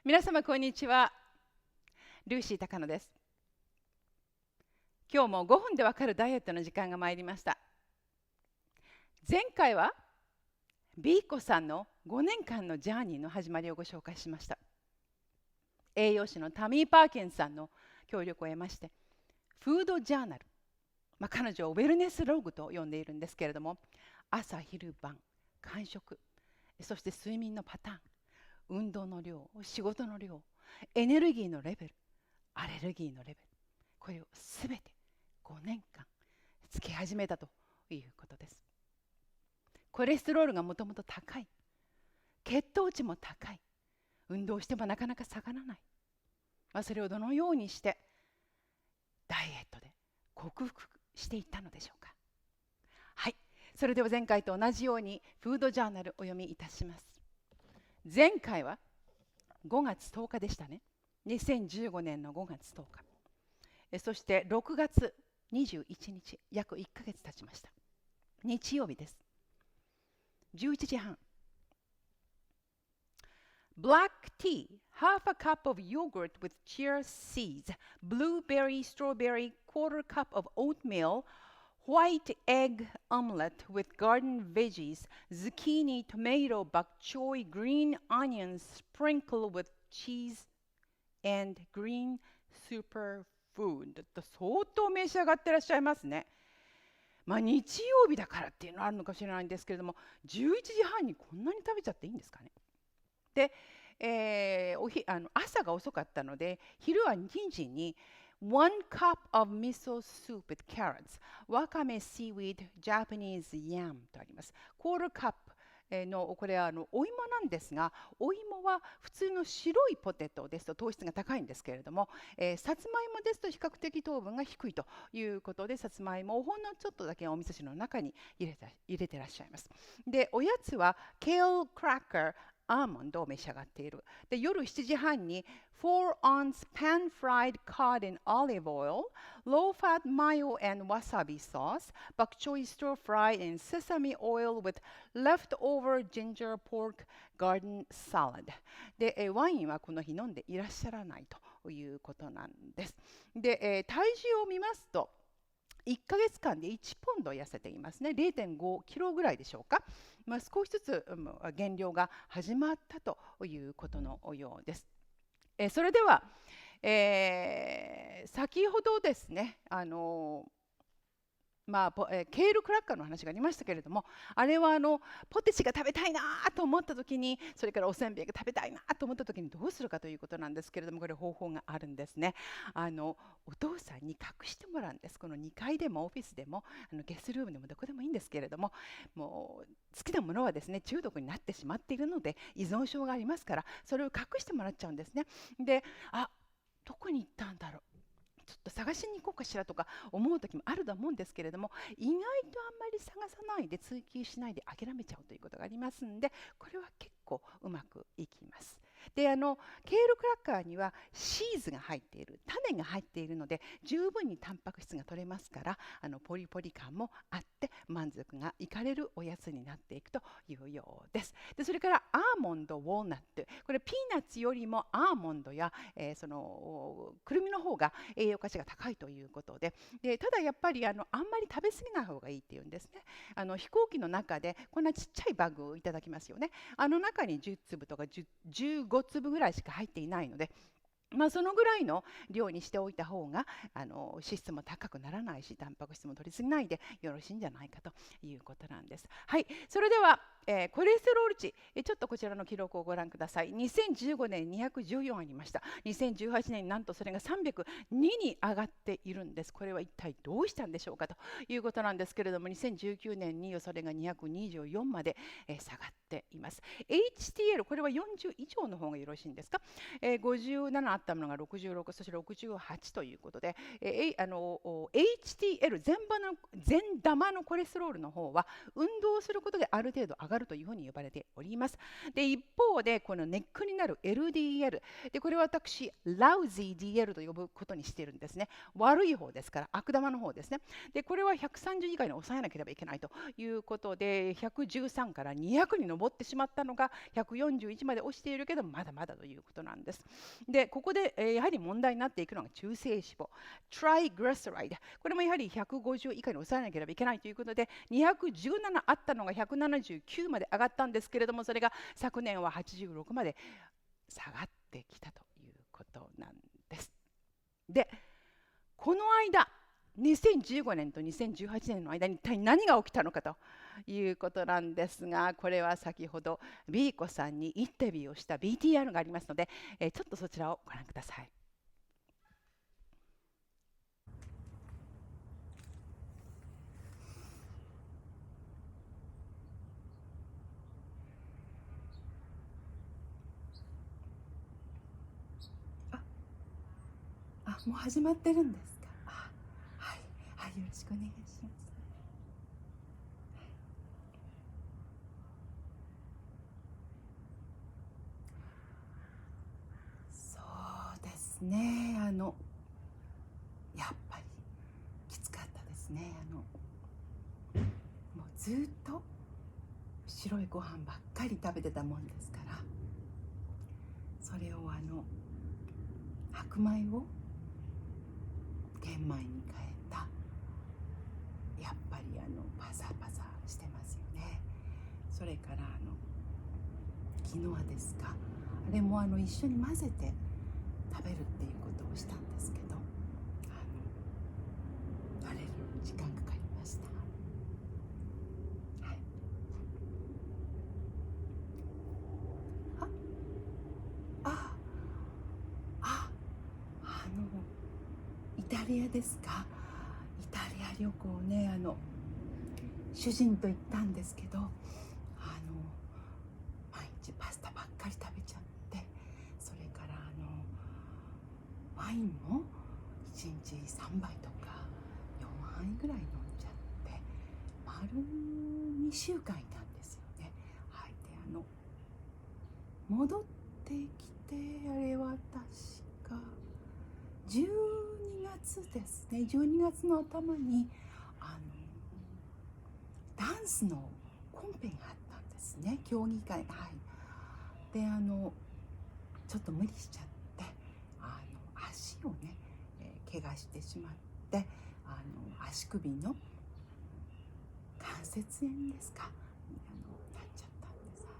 皆様こんにちは。ルーシー高野です。今日も5分でわかるダイエットの時間が参りました。前回はビーコさんの5年間のジャーニーの始まりをご紹介しました。栄養士のタミー・パーキンさんの協力を得まして、フードジャーナル、彼女をウェルネスログと呼んでいるんですけれども、朝昼晩間食、そして睡眠のパターン、運動の量、仕事の量、エネルギーのレベル、アレルギーのレベル、これをすべて5年間つけ始めたということです。コレステロールがもともと高い、血糖値も高い、運動してもなかなか下がらない、それをどのようにしてダイエットで克服していったのでしょうか。はい、それでは前回と同じようにフードジャーナルお読みいたします。前回は5月10日でしたね。2015年の5月10日。そして6月21日、約1ヶ月経ちました。日曜日です。11時半。Black tea, half a cup of yogurt with chia seeds, blueberry, strawberry, quarter cup of oatmeal, white egg omelette with garden veggies, zucchini, tomato, bok choy, green onions, sprinkle with cheese and green superfood と相当召し上がってらっしゃいますね。日曜日だからっていうのはあるのかもしれないんですけれども、11時半にこんなに食べちゃっていいんですかね。で、朝が遅かったので、昼は2時に1 cup of miso soup with carrots, wakame seaweed, Japanese yam とあります。quarter cupのこれはお芋なんですが、お芋は普通の白いポテトですと糖質が高いんですけれども、さつまいもですと比較的糖分が低いということで、さつまいもをほんのちょっとだけお味噌汁の中に入れてらっしゃいます。で、おやつはケールクラッカー、アーモンドを召し上がっている。で、夜7時半に4 ounce pan fried cod in olive oil, low fat mayo and wasabi sauce, bok choy stir fried in sesame oil with leftover ginger pork garden salad。で、ワインはこの日飲んでいらっしゃらないということなんです。で、体重を見ますと、1ヶ月間で1ポンド痩せていますね。0.5キロぐらいでしょうか。少しずつ、減量が始まったということのようです。それでは、先ほどですね、ケールクラッカーの話がありましたけれども、あれはポテチが食べたいなと思った時に、それからおせんべいが食べたいなと思った時にどうするかということなんですけれども、これ方法があるんですね。お父さんに隠してもらうんです。この2階でもオフィスでもゲストルームでもどこでもいいんですけれども、もう好きなものはですね、中毒になってしまっているので依存症がありますから、それを隠してもらっちゃうんですね。で、どこに行ったんだろう、ちょっと探しに行こうかしらとか思う時もあると思うんですけれども、意外とあんまり探さないで追求しないで諦めちゃうということがありますんで、これは結構うまくいきます。で、ケールクラッカーにはシーズが入っている、種が入っているので十分にタンパク質が取れますから、ポリポリ感もあって満足がいかれるおやつになっていくというようです。で、それからアーモンド、ウォーナッツ、これピーナッツよりもアーモンドや、そのくるみの方が栄養価値が高いということで、ただやっぱりあんまり食べ過ぎない方がいいっていうんですね。飛行機の中でこんなちっちゃいバッグをいただきますよね。中に10粒とか15粒ぐらいしか入っていないので、そのぐらいの量にしておいた方が脂質も高くならないし、タンパク質も取りすぎないでよろしいんじゃないかということなんです。はい、それでは、コレステロール値、ちょっとこちらの記録をご覧ください。2015年214ありました。2018年になんとそれが302に上がっているんです。これは一体どうしたんでしょうかということなんですけれども、2019年にそれが224まで、下がっています。HDL、これは40以上の方がよろしいんですか。57あったものが66、そして68ということで、HDL 全玉のコレステロールの方は運動することである程度上ががるというふうに呼ばれております。で、一方で、このネックになる LDL。で、これは私、lousy DL と呼ぶことにしているんですね。悪い方ですから、悪玉の方ですね。で、これは130以下に抑えなければいけないということで、113から200に上ってしまったのが、141まで落ちているけど、まだまだということなんです。で、ここで、やはり問題になっていくのが中性脂肪。triglyceride。これもやはり150以下に抑えなければいけないということで、217あったのが179まで上がったんですけれども、それが昨年は86まで下がってきたということなんです。で、この間、2015年と2018年の間に一体何が起きたのかということなんですが、これは先ほど B 子さんにインタビューをした BTR がありますので、ちょっとそちらをご覧ください。もう始まってるんですか。はい、はい、よろしくお願いします。そうですね。やっぱりきつかったですね。もうずっと白いご飯ばっかり食べてたもんですから、それを白米を玄米に変えた、やっぱりパサパサしてますよね。それからキノアですか、あれも一緒に混ぜて食べるっていうことをしたんですけど、慣れる時間かかりました。はい。あああイタリアですか。イタリア旅行ね、主人と行ったんですけど、毎日パスタばっかり食べちゃって、それからワインも1日3杯とか4杯ぐらい飲んじゃって、丸2週間いたんですよね。はい。で戻ってきて、あれは確か12月ですね。12月の頭にダンスのコンペがあったんですね。競技会。はい。でちょっと無理しちゃって、足をね、怪我してしまって、足首の関節炎ですか、なっちゃったんです。は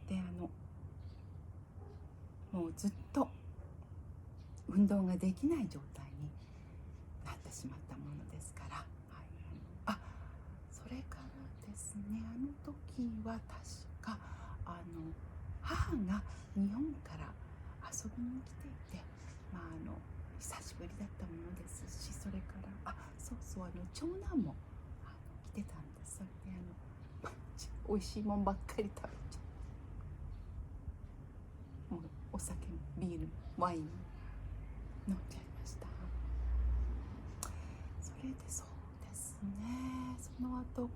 い。でもうずっと運動ができない状態になってしまったものですから、はい。それからですね、時は確か母が日本から遊びに来ていて、久しぶりだったものですし、それからそうそう、長男も来てたんです。それで美味しいもんばっかり食べちゃう、もうお酒もビールワイン飲んじゃいました。それでそうですね、その後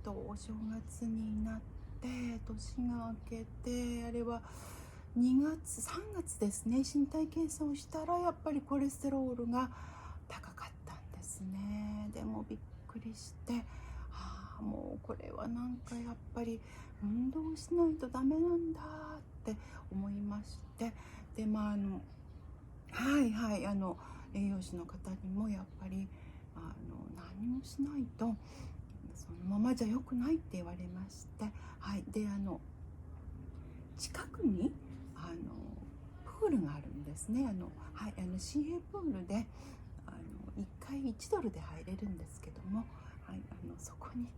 お正月になって年が明けて、あれは2月3月ですね、身体検査をしたらやっぱりコレステロールが高かったんですね。でもびっくりして、もうこれはなんかやっぱり運動しないとダメなんだって思いまして、ではいはい、栄養士の方にもやっぱり何もしないとそのままじゃ良くないって言われまして、はい。で近くにプールがあるんですね。はい、市営プールで1回1ドルで入れるんですけども、はい、そこに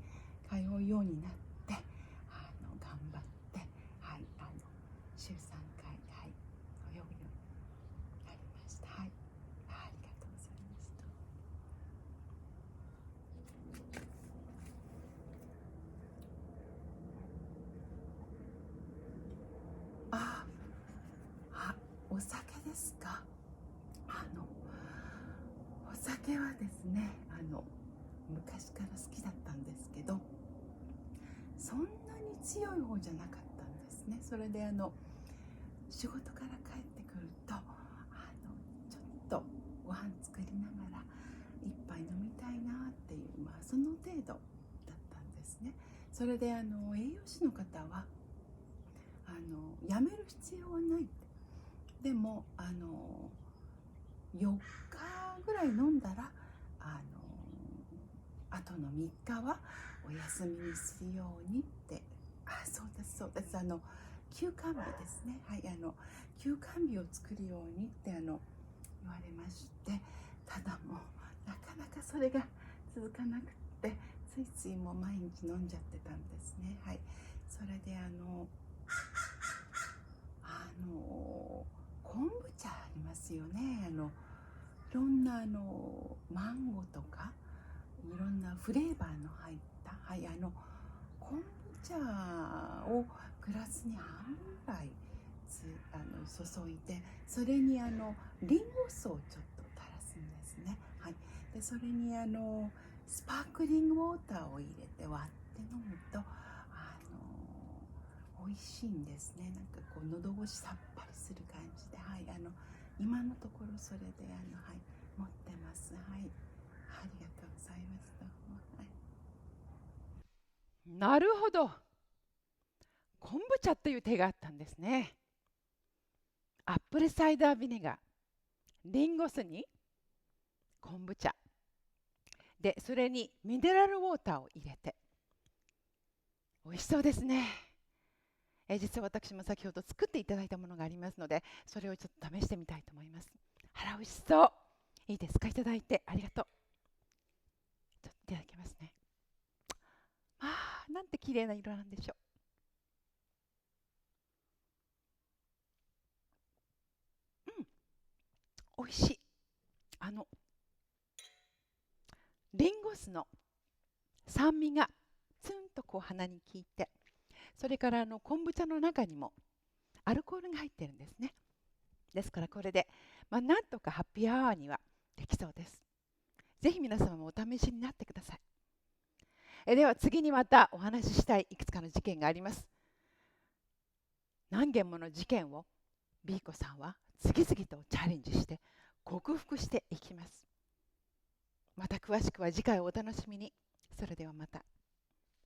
通うようになって、頑張って、はい、週3回、はい、泳ぐようになりました。はい、ありがとうございました。お酒ですか。お酒はですね、昔から好きだったんですけど、そんなに強い方じゃなかったんですね。それで仕事から帰ってくるとちょっとご飯作りながら一杯飲みたいなっていう、その程度だったんですね。それで栄養士の方はやめる必要はないって。でも4日ぐらい飲んだらあとの3日はお休みにするようにって。そうですそうです、休肝日ですね。はい、休肝日を作るようにって言われまして、ただもうなかなかそれが続かなくって、ついついもう毎日飲んじゃってたんですね。はい、それで昆布茶ありますよね。いろんなマンゴーとかいろんなフレーバーの入った、はい、昆布茶をグラスに半分ぐらい注いで、それにリンゴ酢をちょっと垂らすんですね。はい、でそれにスパークリングウォーターを入れて割って飲むと美味しいんですね。なんかこう喉越しさっぱりする感じで、はい、今のところそれではい、持ってます。はい、ありがとうございます。どうも。はい、なるほど。昆布茶という手があったんですね。アップルサイダービネガー、リンゴ酢に昆布茶で、それにミネラルウォーターを入れて、美味しそうですね。実は私も先ほど作っていただいたものがありますので、それをちょっと試してみたいと思います。あら、美味しそう。いいですか、いただいて。ありがとう。ちょっといただきますね。なんて綺麗な色なんでしょう。美味しい。リンゴ酢の酸味がツンとこう鼻に効いて、それから昆布茶の中にもアルコールが入ってるんですね。ですからこれで、なんとかハッピーアワーにはできそうです。ぜひ皆様もお試しになってください。では次にまたお話ししたいいくつかの事件があります。何件もの事件をビーコさんは次々とチャレンジして克服していきます。また詳しくは次回お楽しみに。それではまた。